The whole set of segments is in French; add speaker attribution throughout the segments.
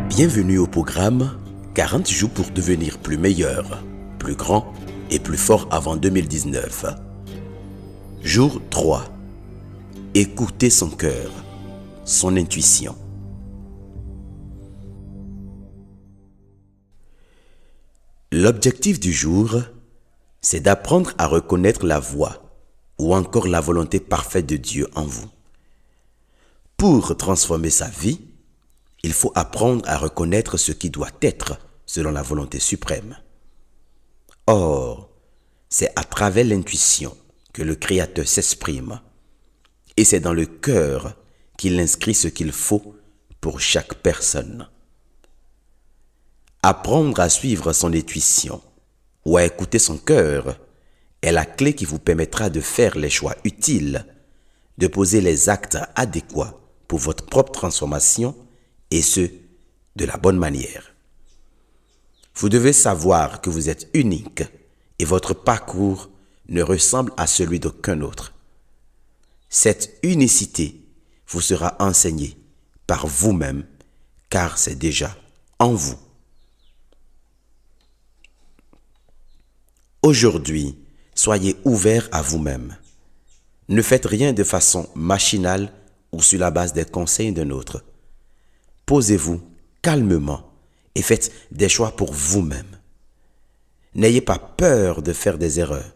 Speaker 1: Bienvenue au programme 40 jours pour devenir plus meilleur, plus grand et plus fort avant 2019. Jour 3. Écoutez son cœur, son intuition. L'objectif du jour, c'est d'apprendre à reconnaître la voix ou encore la volonté parfaite de Dieu en vous. Pour transformer sa vie, il faut apprendre à reconnaître ce qui doit être selon la volonté suprême. Or, c'est à travers l'intuition que le Créateur s'exprime, et c'est dans le cœur qu'il inscrit ce qu'il faut pour chaque personne. Apprendre à suivre son intuition ou à écouter son cœur est la clé qui vous permettra de faire les choix utiles, de poser les actes adéquats pour votre propre transformation et ce, de la bonne manière. Vous devez savoir que vous êtes unique et votre parcours ne ressemble à celui d'aucun autre. Cette unicité vous sera enseignée par vous-même car c'est déjà en vous. Aujourd'hui, soyez ouverts à vous-même. Ne faites rien de façon machinale ou sur la base des conseils d'un autre. Posez-vous calmement et faites des choix pour vous-même. N'ayez pas peur de faire des erreurs.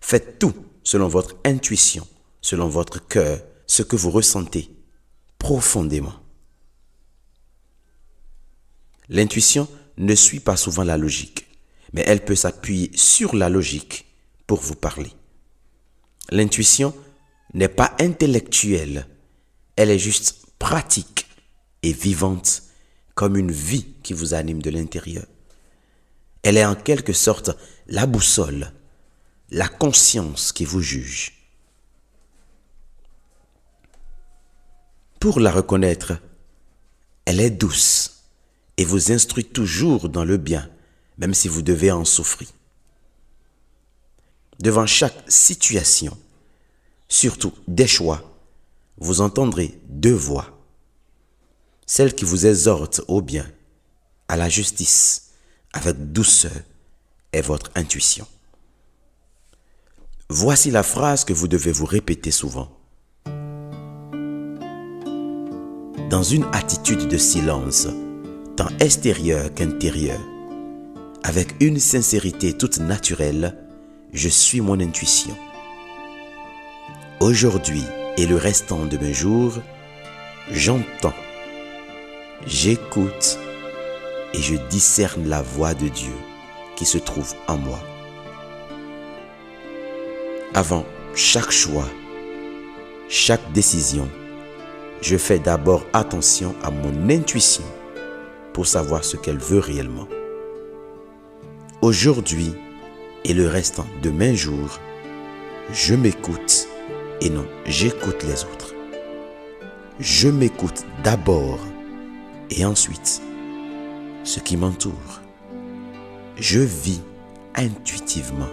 Speaker 1: Faites tout selon votre intuition, selon votre cœur, ce que vous ressentez profondément. L'intuition ne suit pas souvent la logique, mais elle peut s'appuyer sur la logique pour vous parler. L'intuition n'est pas intellectuelle, elle est juste pratique et vivante comme une vie qui vous anime de l'intérieur. Elle est en quelque sorte la boussole, la conscience qui vous juge. Pour la reconnaître, elle est douce et vous instruit toujours dans le bien, même si vous devez en souffrir. Devant chaque situation, surtout des choix, vous entendrez deux voix. Celle qui vous exhorte au bien, à la justice, avec douceur, est votre intuition. Voici la phrase que vous devez vous répéter souvent. Dans une attitude de silence, tant extérieure qu'intérieure, avec une sincérité toute naturelle, je suis mon intuition. Aujourd'hui et le restant de mes jours, j'entends, j'écoute et je discerne la voix de Dieu qui se trouve en moi. Avant chaque choix, chaque décision, je fais d'abord attention à mon intuition pour savoir ce qu'elle veut réellement. Aujourd'hui et le restant de mes jours, je m'écoute et non, j'écoute les autres. Je m'écoute d'abord et ensuite ce qui m'entoure. Je vis intuitivement.